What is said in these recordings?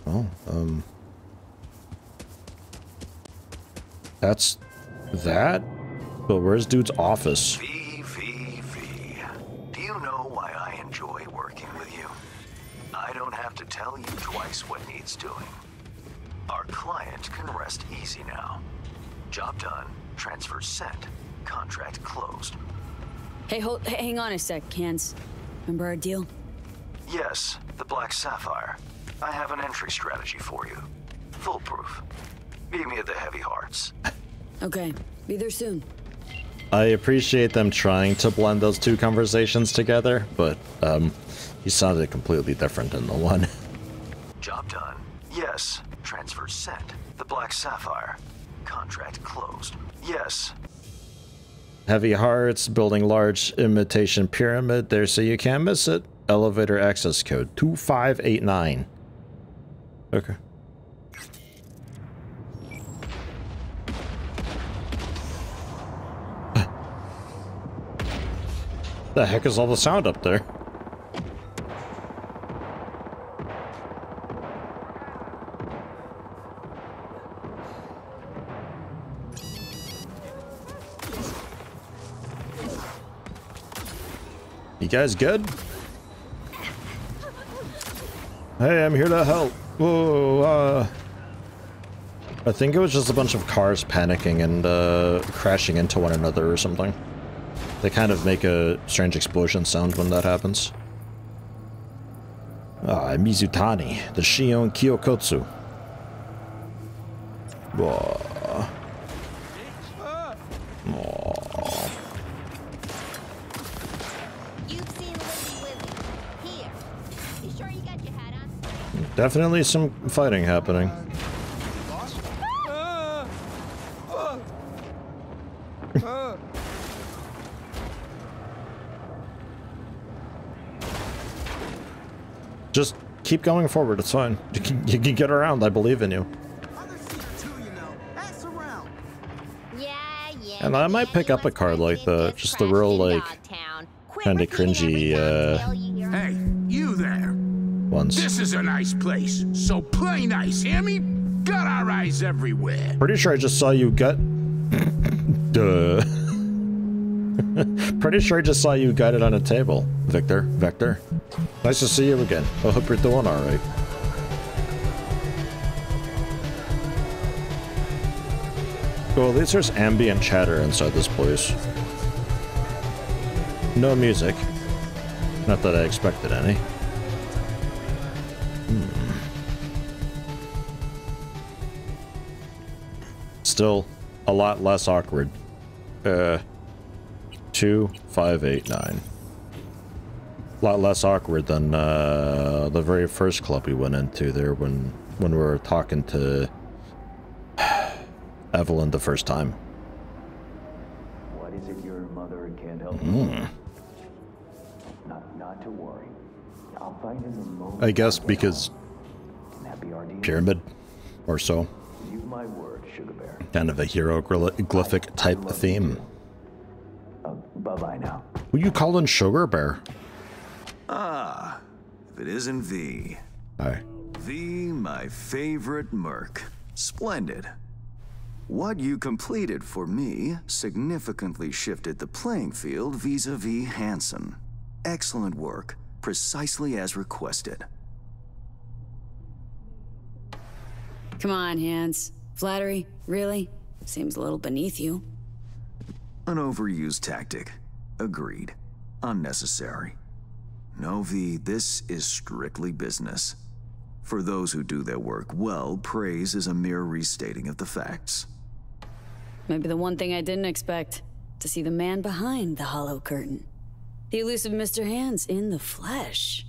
Oh, that's that? But where's dude's office? V. Do you know why I enjoy working with you? I don't have to tell you twice what needs doing. Our client can rest easy now. Job done, transfer sent, contract closed. Hey, hang on a sec, Hans. Remember our deal? Yes, the Black Sapphire. I have an entry strategy for you. Foolproof. Meet me at the Heavy Hearts. Okay, be there soon. I appreciate them trying to blend those two conversations together, but he sounded completely different in the one. Job done. Yes, transfer sent. The Black Sapphire. Contract closed. Yes. Heavy Hearts, building large imitation pyramid there so you can't miss it. Elevator access code 2589. Okay. The heck is all the sound up there? You guys good? Hey, I'm here to help. Whoa, I think it was just a bunch of cars panicking and crashing into one another or something. They kind of make a strange explosion sound when that happens. Mizutani, the Shion Kyokotsu. Whoa. Aww. You've seen Lizzie. Here. You sure you got your hat on? Definitely some fighting happening. Just keep going forward, it's fine. You can get around, I believe in you. And I might pick up a card like the, just the real, like, kind of cringy, Hey, you there. ones. This is a nice place, so play nice, hear me? Got our eyes everywhere. Pretty sure I just saw you gut... Duh. Pretty sure I just saw you gutted on a table, Vector. Nice to see you again. I hope you're doing alright. Well, at least there's ambient chatter inside this place. No music. Not that I expected any. Still, a lot less awkward. 2589. A lot less awkward than the very first club we went into there when we were talking to Evelyn the first time. What is it your mother can't help? Not to worry. I'll find in the moment. I guess because pyramid or so. Use my word, Sugar Bear. Kind of a hieroglyphic type theme. Bye-bye now. Who you calling Sugar Bear? Ah, if it isn't V. Hi. V, my favorite merc. Splendid. What you completed for me significantly shifted the playing field vis-a-vis Hansen. Excellent work, precisely as requested. Come on, Hans. Flattery? Really? Seems a little beneath you. An overused tactic. Agreed. Unnecessary. No, V, this is strictly business. For those who do their work well, praise is a mere restating of the facts. Maybe the one thing I didn't expect. To see the man behind the hollow curtain. The elusive Mr. Hands in the flesh.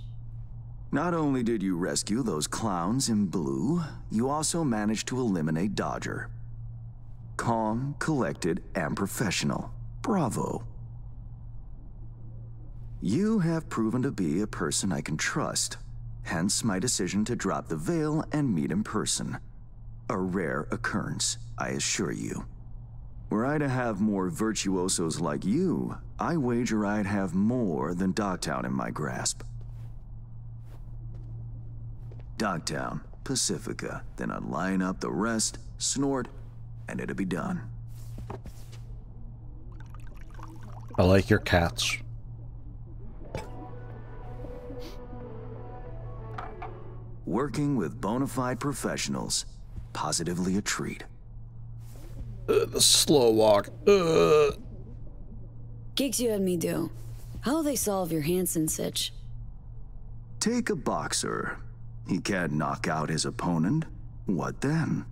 Not only did you rescue those clowns in blue, you also managed to eliminate Dodger. Calm, collected, and professional. Bravo. You have proven to be a person I can trust, hence my decision to drop the veil and meet in person. A rare occurrence, I assure you. Were I to have more virtuosos like you, I wager I'd have more than Dogtown in my grasp. Dogtown, Pacifica. Then I'd line up the rest, snort, and it'd be done. I like your cats. Working with bona fide professionals. Positively a treat. The slow walk. Gigs you had me do. How'll they solve your Hansen sitch? Take a boxer. He can't knock out his opponent. What then?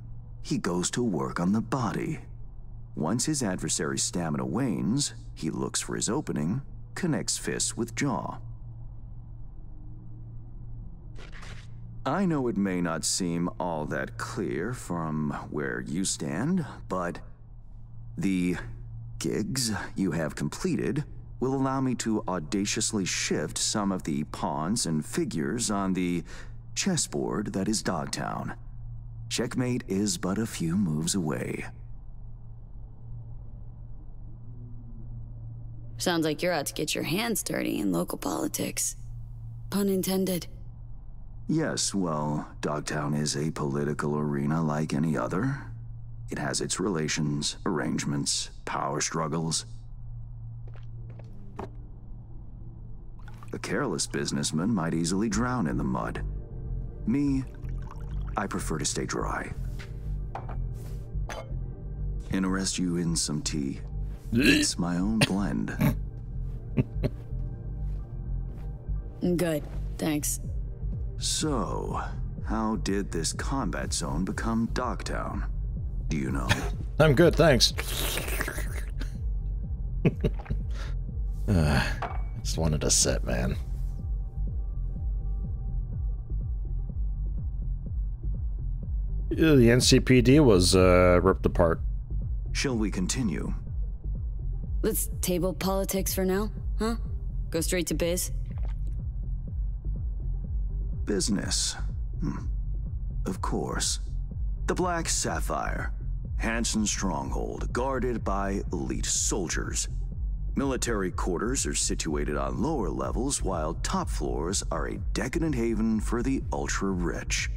He goes to work on the body. Once his adversary's stamina wanes, he looks for his opening, connects fists with jaw. I know it may not seem all that clear from where you stand, but the gigs you have completed will allow me to audaciously shift some of the pawns and figures on the chessboard that is Dogtown. Checkmate is but a few moves away. Sounds like you're out to get your hands dirty in local politics. Pun intended. Yes, well, Dogtown is a political arena like any other. It has its relations, arrangements, power struggles. A careless businessman might easily drown in the mud. Me, I prefer to stay dry. Interest you in some tea? It's my own blend. Good, thanks. So, how did this combat zone become Dogtown? Do you know? I'm good, thanks. Just wanted to sit, man. The NCPD was ripped apart. Shall we continue? Let's table politics for now, huh? Go straight to biz? Business. Of course. The Black Sapphire. Hansen's stronghold, guarded by elite soldiers. Military quarters are situated on lower levels, while top floors are a decadent haven for the ultra-rich.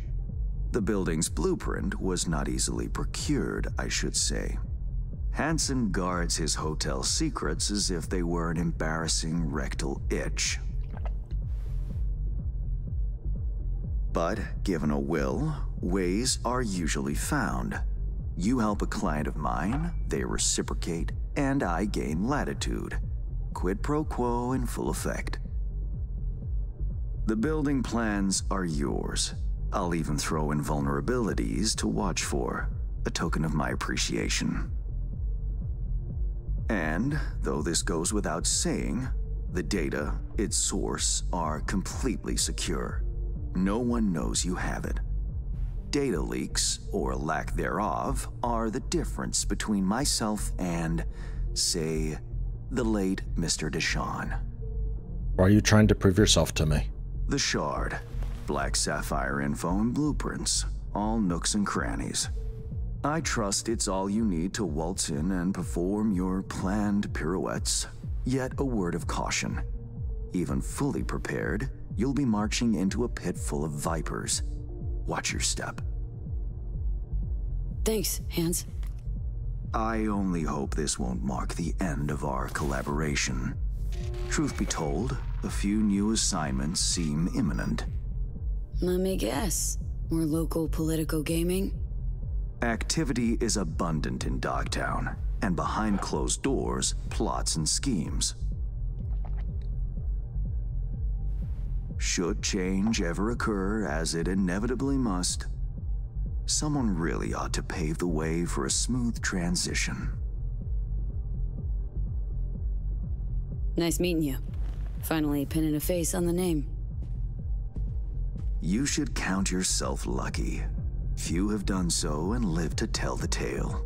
The building's blueprint was not easily procured, I should say. Hansen guards his hotel secrets as if they were an embarrassing rectal itch. But given a will, ways are usually found. You help a client of mine, they reciprocate, and I gain latitude. Quid pro quo in full effect. The building plans are yours. I'll even throw in vulnerabilities to watch for, a token of my appreciation. And, though this goes without saying, the data, its source, are completely secure. No one knows you have it. Data leaks, or lack thereof, are the difference between myself and, say, the late Mr. Deshawn. Why are you trying to prove yourself to me? The Shard. Black Sapphire info and blueprints. All nooks and crannies. I trust it's all you need to waltz in and perform your planned pirouettes. Yet a word of caution. Even fully prepared, you'll be marching into a pit full of vipers. Watch your step. Thanks, Hans. I only hope this won't mark the end of our collaboration. Truth be told, a few new assignments seem imminent. Let me guess. More local political gaming? Activity is abundant in Dogtown, and behind closed doors, plots and schemes. Should change ever occur, as it inevitably must, someone really ought to pave the way for a smooth transition. Nice meeting you. Finally pinning a face on the name. You should count yourself lucky. Few have done so and lived to tell the tale.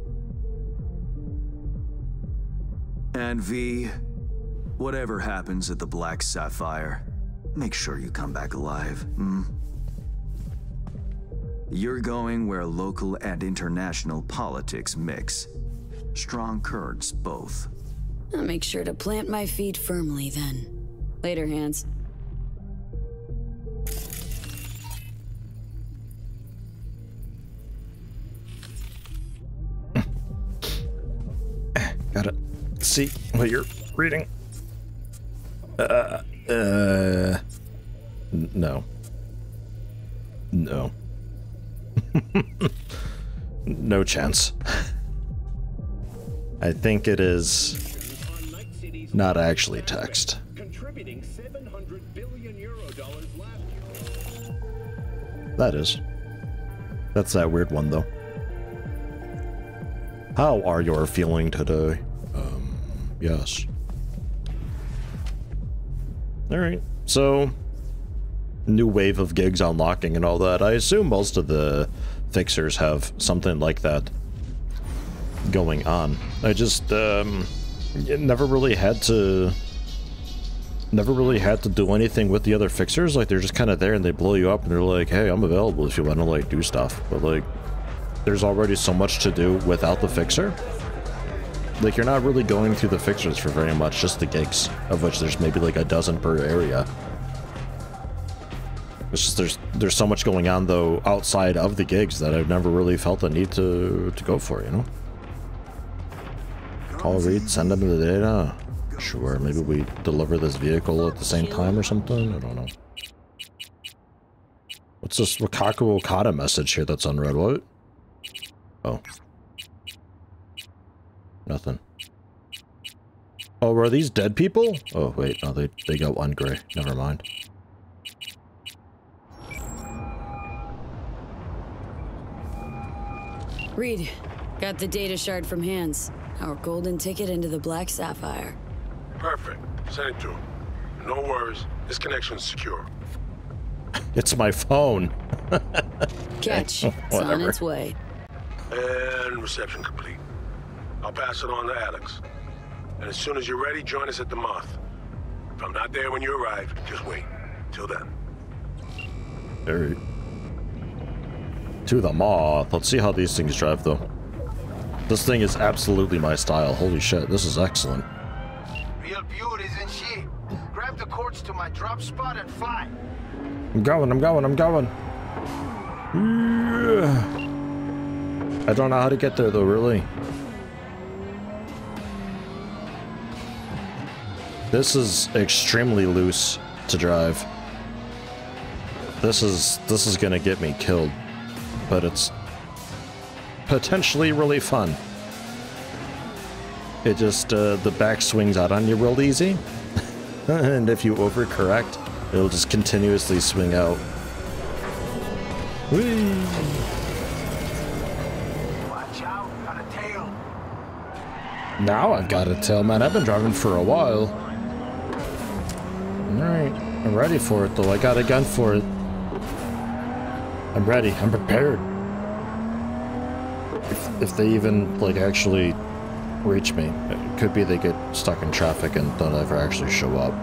And V, whatever happens at the Black Sapphire, make sure you come back alive, You're going where local and international politics mix. Strong currents, both. I'll make sure to plant my feet firmly then. Later, Hans. Gotta see what you're reading. No. No. No chance. I think it is not actually text. That is. That's that weird one, though. How are you feeling today? Yes. Alright, so new wave of gigs unlocking and all that. I assume most of the fixers have something like that going on. I just never really had to do anything with the other fixers. Like, they're just kind of there and they blow you up and they're like, hey, I'm available if you want to like do stuff. But like, there's already so much to do without the fixer. Like, you're not really going through the fixers for very much, just the gigs, of which there's maybe like a dozen per area. It's just there's so much going on though outside of the gigs that I've never really felt the need to go for, you know? Call Reed, send them the data. Sure, maybe we deliver this vehicle at the same time or something? I don't know. What's this Wakaku Okada message here that's unread? What? Oh. Nothing. Oh, were these dead people? Oh, wait, no, they got one gray. Never mind. Reed, got the data shard from Hans. Our golden ticket into the Black Sapphire. Perfect. Send it to him. No worries. This connection's secure. It's my phone. Catch. It's on its way. And reception complete. I'll pass it on to Alex. And as soon as you're ready, join us at the Moth. If I'm not there when you arrive, just wait. Till then. Alright. To the Moth. Let's see how these things drive, though. This thing is absolutely my style. Holy shit, this is excellent. Real beauty, isn't she? Grab the cords to my drop spot and fly. I'm going. I don't know how to get there, though, really. This is extremely loose to drive. This is gonna get me killed, but it's potentially really fun. It just, the back swings out on you real easy, and if you overcorrect, it'll just continuously swing out. Whee! Watch out on a tail. Now I've got a tail, man. I've been driving for a while. Alright, I'm ready for it, though. I got a gun for it. I'm ready. I'm prepared. If they even, like, actually reach me. It could be they get stuck in traffic and don't ever actually show up.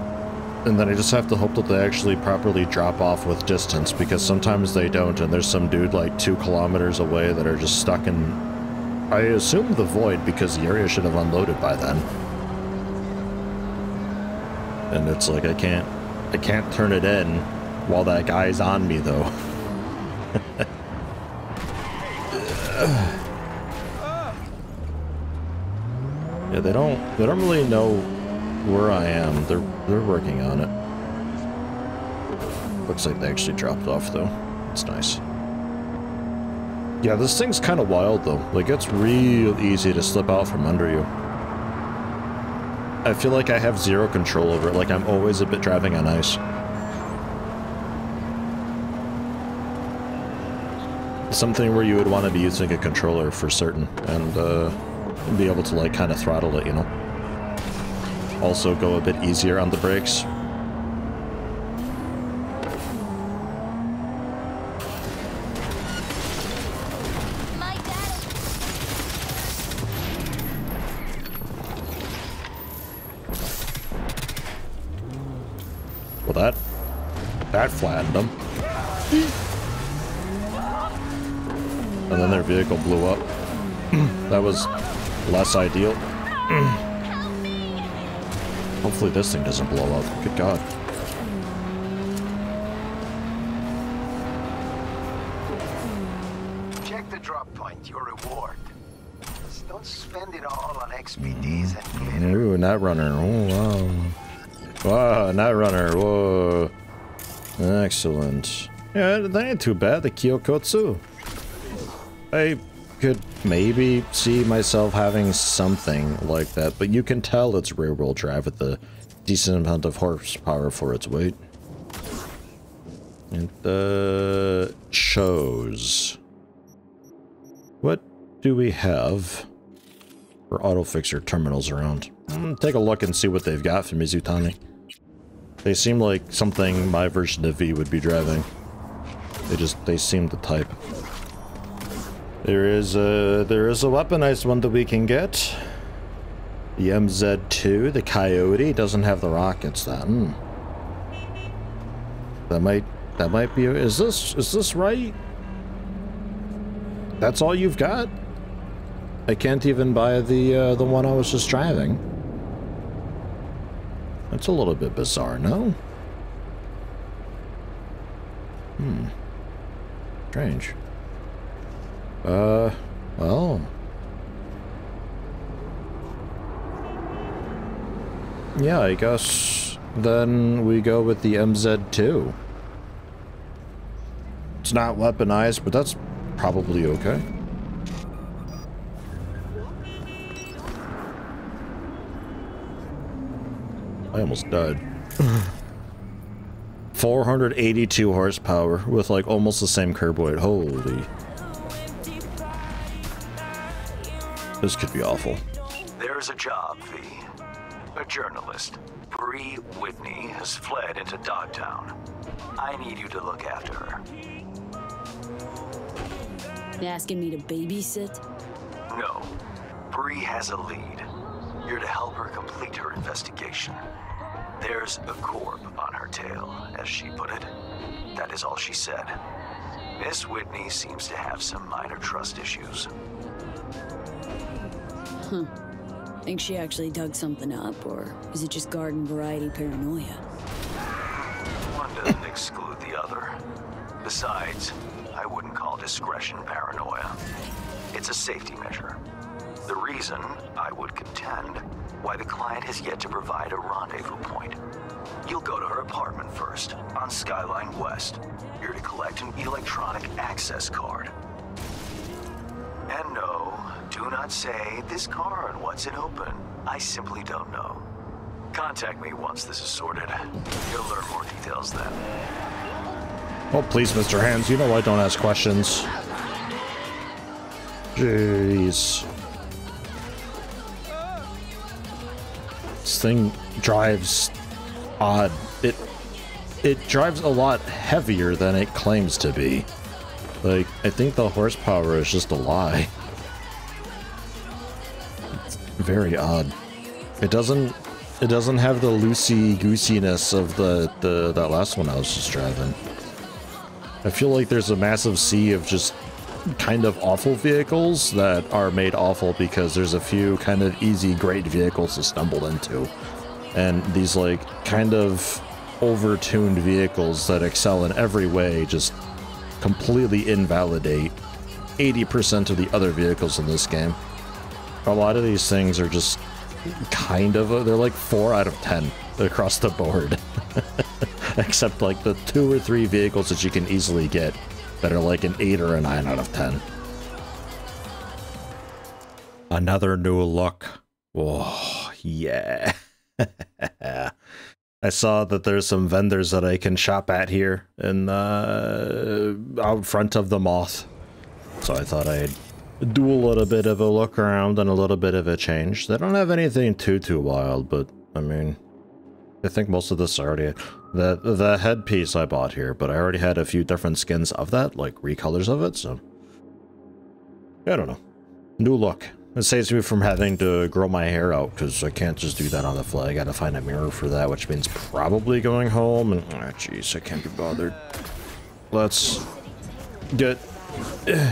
And then I just have to hope that they actually properly drop off with distance, because sometimes they don't, and there's some dude like 2 kilometers away that are just stuck in, I assume, the void, because the area should have unloaded by then. And it's like, I can't turn it in while that guy's on me, though. Yeah, they don't really know where I am. They're working on it. Looks like they actually dropped off, though. It's nice. Yeah, this thing's kind of wild, though. Like, it's real easy to slip out from under you. I feel like I have zero control over it. Like, I'm always a bit driving on ice. Something where you would want to be using a controller for certain, and be able to, like, kind of throttle it, you know? Also go a bit easier on the brakes. My dad. Well, that flattened them. And then their vehicle blew up. That was less ideal. Hopefully this thing doesn't blow up. Good God. Check the drop point, your reward. Still Don't spend it all on XPDs and glitter. Ooh, Night Runner. Oh, wow. Wow, Night Runner. Whoa. Excellent. Yeah, that ain't too bad. The Kyokotsu. I could maybe see myself having something like that, but you can tell it's rear-wheel drive with a decent amount of horsepower for its weight. And shows. What do we have for auto fixer terminals around? Take a look and see what they've got for Mizutani. They seem like something my version of V would be driving. They seem the type. There is a weaponized one that we can get. The MZ2, the Coyote, doesn't have the rockets then. That might be. Is this right? That's all you've got? I can't even buy the one I was just driving. That's a little bit bizarre, no? Strange. Well. Yeah, I guess then we go with the MZ2. It's not weaponized, but that's probably okay. I almost died. 482 horsepower with like almost the same curb weight. Holy. This could be awful. There's a job, V. A journalist, Bree Whitney, has fled into Dogtown. I need you to look after her. You asking me to babysit? No. Bree has a lead. You're to help her complete her investigation. There's a corp on her tail, as she put it. That is all she said. Miss Whitney seems to have some minor trust issues. Huh. Think she actually dug something up, or is it just garden variety paranoia? One doesn't exclude the other. Besides, I wouldn't call discretion paranoia. It's a safety measure. The reason, I would contend, why the client has yet to provide a rendezvous point. You'll go to her apartment first, on Skyline West. You're to collect an electronic access card. And no, do not say, this card, what's it open? I simply don't know. Contact me once this is sorted. You'll learn more details then. Oh, please, Mr. Hands, you know I don't ask questions. Jeez. This thing drives odd. It drives a lot heavier than it claims to be. Like, I think the horsepower is just a lie. It's very odd. It doesn't have the loosey-goosiness of that last one I was just driving. I feel like there's a massive sea of just kind of awful vehicles that are made awful because there's a few kind of easy, great vehicles to stumble into. And these, like, kind of over-tuned vehicles that excel in every way just completely invalidate 80% of the other vehicles in this game. A lot of these things are just kind of, they're like 4 out of 10 across the board. Except like the 2 or 3 vehicles that you can easily get that are like an 8 or a 9 out of 10. Another new look. Oh, yeah. I saw that there's some vendors that I can shop at here in out front of the Moth. So I thought I'd do a little bit of a look around and a little bit of a change. They don't have anything too wild, but I mean, I think most of this already... The headpiece I bought here, but I already had a few different skins of that, like recolors of it, so... I don't know. New look. It saves me from having to grow my hair out, because I can't just do that on the fly. I gotta find a mirror for that, which means probably going home, and... ah, jeez, I can't be bothered. Let's get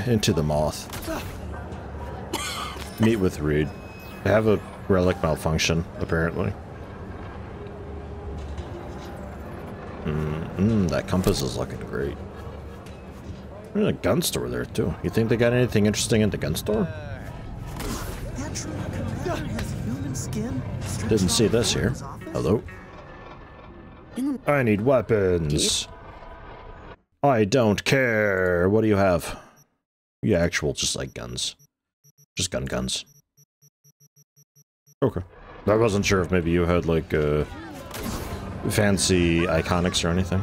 into the Moth. Meet with Reed. I have a relic malfunction, apparently. That compass is looking great. There's a gun store there, too. You think they got anything interesting in the gun store? natural looking man has human skin. Didn't see this here. Hello. I need weapons. I don't care. What do you have? Yeah, actual, just like guns. Just guns. Okay. I wasn't sure if maybe you had like fancy iconics or anything.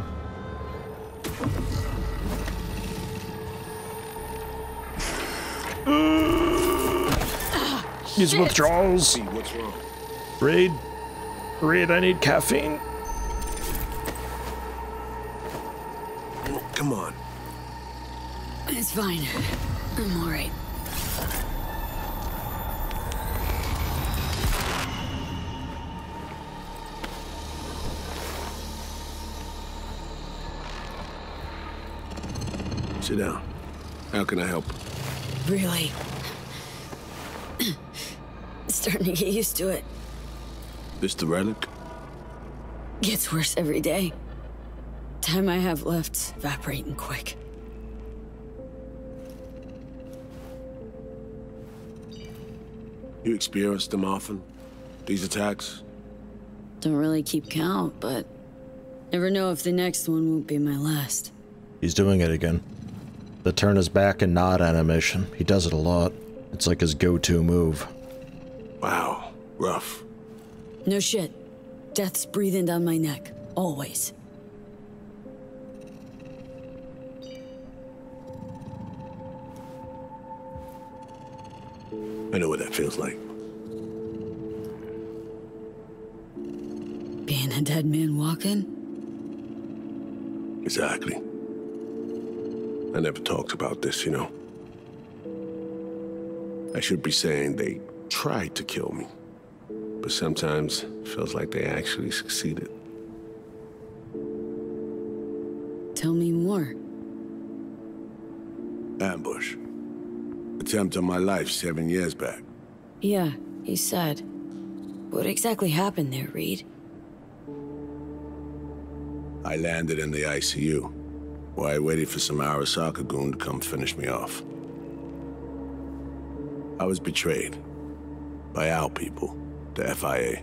These withdrawals. What's wrong? Reed, I need caffeine. Come on. It's fine. I'm alright. Sit down. How can I help? Really? Starting to get used to it. This the relic? Gets worse every day. Time I have left's evaporating quick. You experience them often? These attacks? Don't really keep count, but never know if the next one won't be my last. He's doing it again. The turn his back and nod animation. He does it a lot. It's like his go-to move. Wow, rough. No shit. Death's breathing down my neck. Always. I know what that feels like. Being a dead man walking? Exactly. I never talked about this, you know. I should be saying they tried to kill me, but sometimes it feels like they actually succeeded. Tell me more. Ambush. Attempt on my life 7 years back. Yeah, you said. What exactly happened there, Reed? I landed in the ICU, where I waited for some Arasaka goon to come finish me off. I was betrayed by our people, the FIA.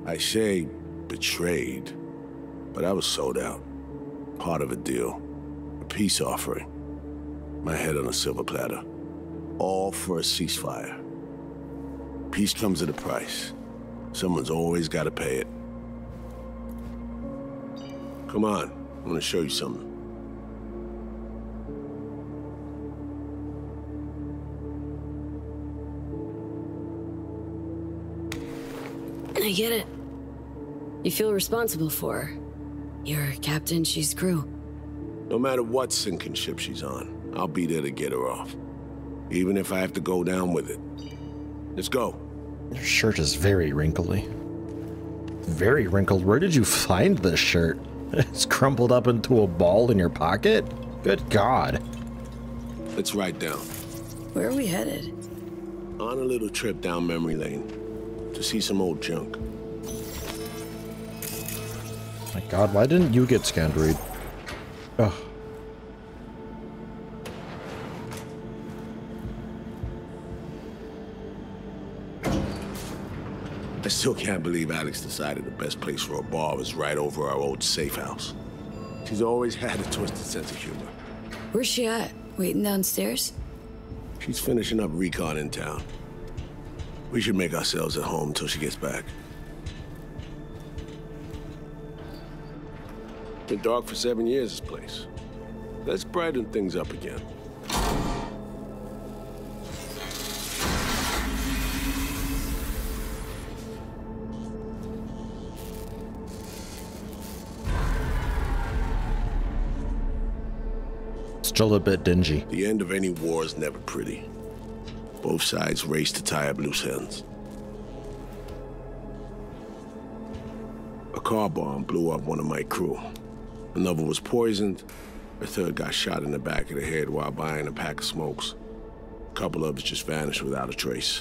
I say betrayed, but I was sold out. Part of a deal, a peace offering. My head on a silver platter. All for a ceasefire. Peace comes at a price. Someone's always got to pay it. Come on, I want to show you something. I get it. You feel responsible for her. You're captain, she's crew. No matter what sinking ship she's on, I'll be there to get her off. Even if I have to go down with it. Let's go. Your shirt is very wrinkly. Very wrinkled. Where did you find this shirt? It's crumpled up into a ball in your pocket? Good God. Let's ride down. Where are we headed? On a little trip down memory lane to see some old junk. My God, why didn't you get scanned, Reed? Ugh. I still can't believe Alex decided the best place for a bar was right over our old safe house. She's always had a twisted sense of humor. Where's she at? Waiting downstairs? She's finishing up recon in town. We should make ourselves at home until she gets back. Been dark for 7 years, this place. Let's brighten things up again. Still a bit dingy. The end of any war is never pretty. Both sides race to tie up loose ends. A car bomb blew up one of my crew. Another was poisoned. A third got shot in the back of the head while buying a pack of smokes. A couple others just vanished without a trace.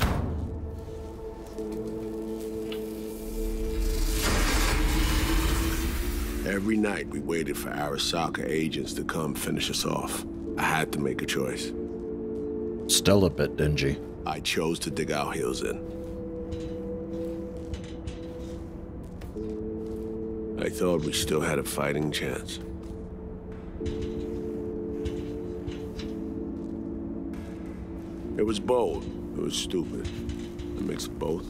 Every night we waited for Arasaka agents to come finish us off. I had to make a choice. Still a bit dingy. I chose to dig our heels in. I thought we still had a fighting chance. It was bold. It was stupid. A mix of both.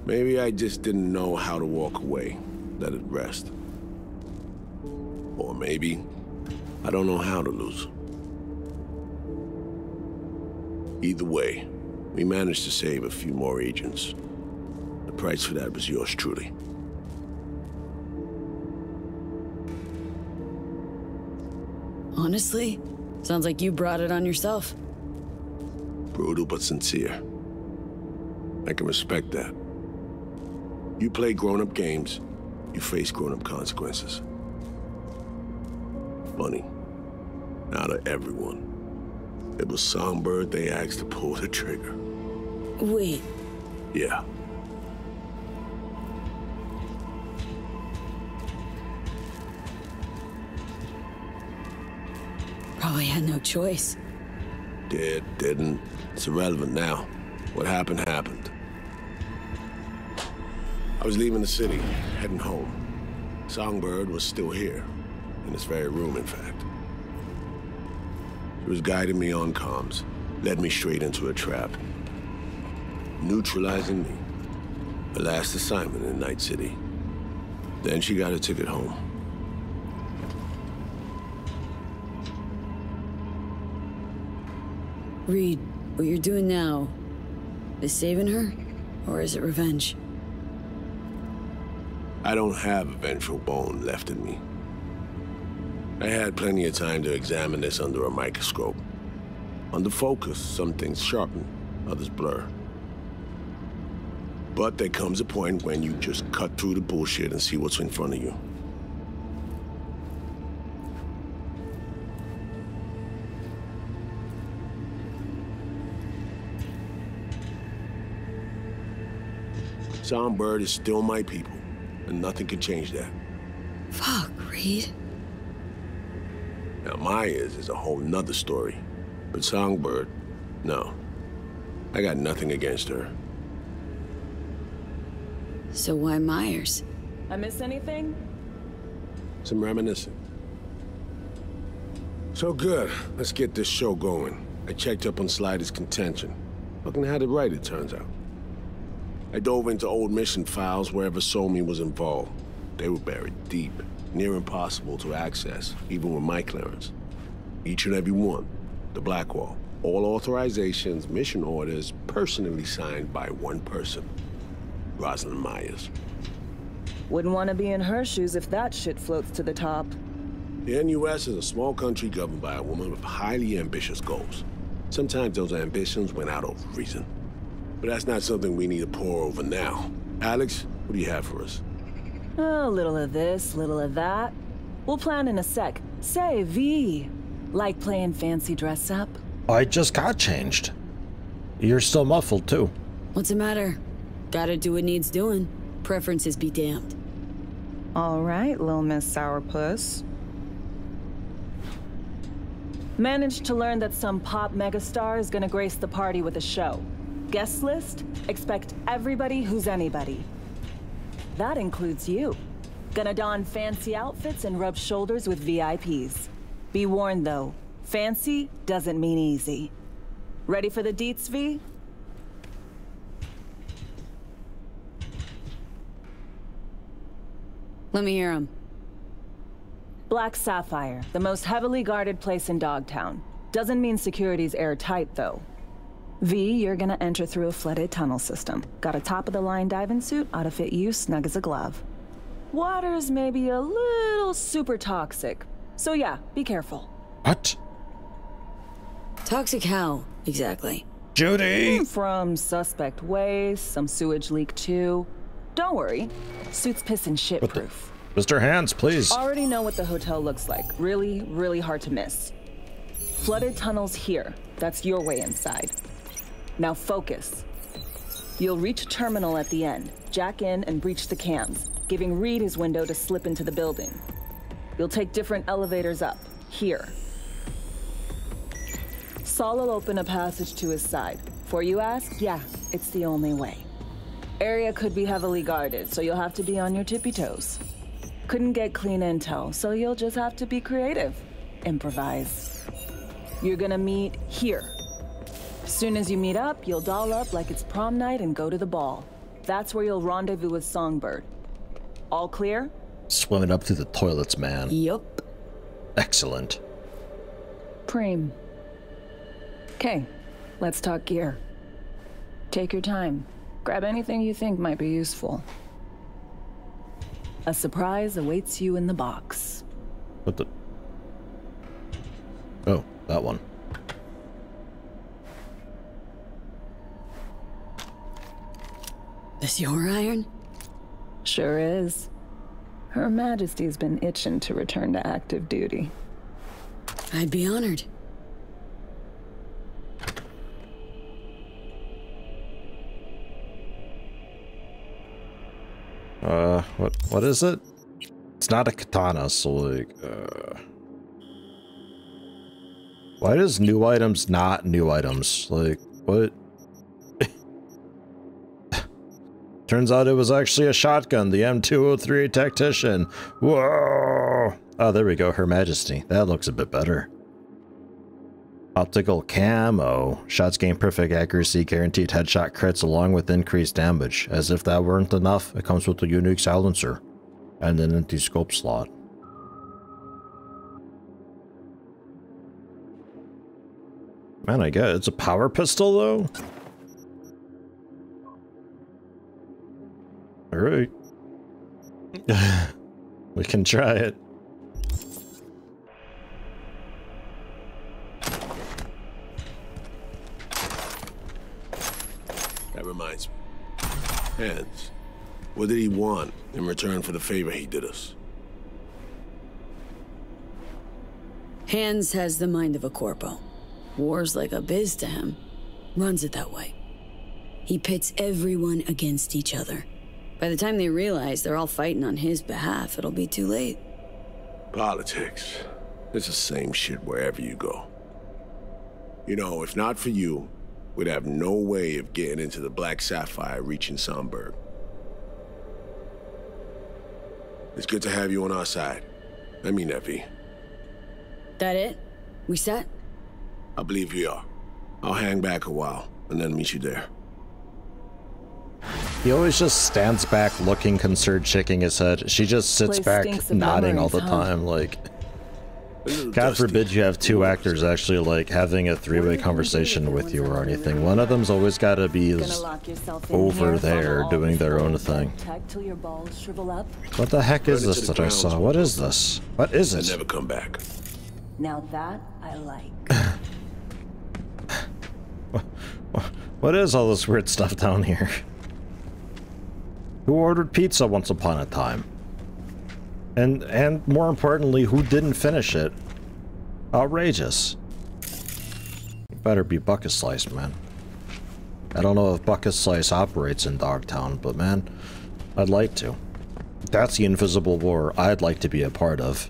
Maybe I just didn't know how to walk away, let it rest. Or maybe I don't know how to lose. Either way, we managed to save a few more agents. The price for that was yours truly. Honestly, sounds like you brought it on yourself. Brutal but sincere. I can respect that. You play grown-up games, you face grown-up consequences. Funny. Out of everyone, it was Songbird they asked to pull the trigger. Wait. Yeah. Probably had no choice. Didn't. It's irrelevant now. What happened, happened. I was leaving the city, heading home. Songbird was still here. In this very room, in fact. She was guiding me on comms, led me straight into a trap. Neutralizing me. Her last assignment in Night City. Then she got a ticket home. Reed, what you're doing now, is saving her, or is it revenge? I don't have a vengeful bone left in me. I had plenty of time to examine this under a microscope. Under focus, some things sharpen, others blur. But there comes a point when you just cut through the bullshit and see what's in front of you. Songbird is still my people, and nothing can change that. Fuck, Reed. Now, Myers is a whole nother story. But Songbird, no. I got nothing against her. So why Myers? I miss anything? Some reminiscing. So good. Let's get this show going. I checked up on Slider's contention. Fucking had it right, it turns out. I dove into old mission files wherever Somi was involved. They were buried deep, near impossible to access, even with my clearance. Each and every one. The Blackwall. All authorizations, mission orders, personally signed by one person. Rosalind Myers. Wouldn't want to be in her shoes if that shit floats to the top. The NUS is a small country governed by a woman with highly ambitious goals. Sometimes those ambitions went out of reason. But that's not something we need to pour over now. Alex, what do you have for us? A little of this, little of that. We'll plan in a sec. Say, V, like playing fancy dress up? I just got changed. You're still muffled, too. What's the matter? Gotta do what needs doing. Preferences be damned. All right, little Miss Sourpuss. Managed to learn that some pop megastar is gonna grace the party with a show. Guest list? Expect everybody who's anybody. That includes you. Gonna don fancy outfits and rub shoulders with VIPs. Be warned though, fancy doesn't mean easy. Ready for the deets, V? Let me hear him. Black Sapphire, the most heavily guarded place in Dogtown. Doesn't mean security's airtight though. V, you're gonna enter through a flooded tunnel system. Got a top-of-the-line diving suit, ought to fit you snug as a glove. Water's maybe a little super toxic. So yeah, be careful. What? Toxic how, exactly? Judy! From suspect waste, some sewage leak too. Don't worry, suit's piss and shit proof. Mr. Hands, please. Already know what the hotel looks like. Really, really hard to miss. Flooded tunnels here. That's your way inside. Now focus. You'll reach a terminal at the end, jack in and breach the cams, giving Reed his window to slip into the building. You'll take different elevators up, here. Saul will open a passage to his side. Before you ask, yeah, it's the only way. Area could be heavily guarded, so you'll have to be on your tippy toes. Couldn't get clean intel, so you'll just have to be creative. Improvise. You're gonna meet here. As soon as you meet up, you'll doll up like it's prom night and go to the ball. That's where you'll rendezvous with Songbird. All clear? Swimming up through the toilets, man. Yup. Excellent. Preem. Okay, let's talk gear. Take your time. Grab anything you think might be useful. A surprise awaits you in the box. What the? Oh, that one. This your iron? Sure is. Her Majesty's been itching to return to active duty. I'd be honored. What is it? It's not a katana, so like, why does new items not new items? Like, what? Turns out it was actually a shotgun, the M203 Tactician. Whoa! Oh, there we go, Her Majesty. That looks a bit better. Optical camo. Shots gain perfect accuracy, guaranteed headshot crits along with increased damage. As if that weren't enough, it comes with a unique silencer and an empty scope slot. Man, I get it. It's a power pistol though? Alright. We can try it. That reminds me. Hans, what did he want in return for the favor he did us? Hans has the mind of a corpo. War's like a biz to him. Runs it that way. He pits everyone against each other. By the time they realize they're all fighting on his behalf, it'll be too late. Politics. It's the same shit wherever you go. You know, if not for you, we'd have no way of getting into the Black Sapphire reaching Songbird. It's good to have you on our side. I mean that, V. That it? We set? I believe we are. I'll hang back a while, and then meet you there. He always just stands back looking concerned, shaking his head. She just sits back nodding all the time, like... God forbid you have two actors actually like having a three-way conversation with you or anything. One of them's always gotta be over there doing their own thing. What the heck is this that I saw? What is this? What is it? Never come back. Now that I like. What is all this weird stuff down here? Who ordered pizza once upon a time? And more importantly, who didn't finish it? Outrageous. Better be Bucket Slice, man. I don't know if Bucket Slice operates in Dogtown, but man, I'd like to. That's the invisible war I'd like to be a part of.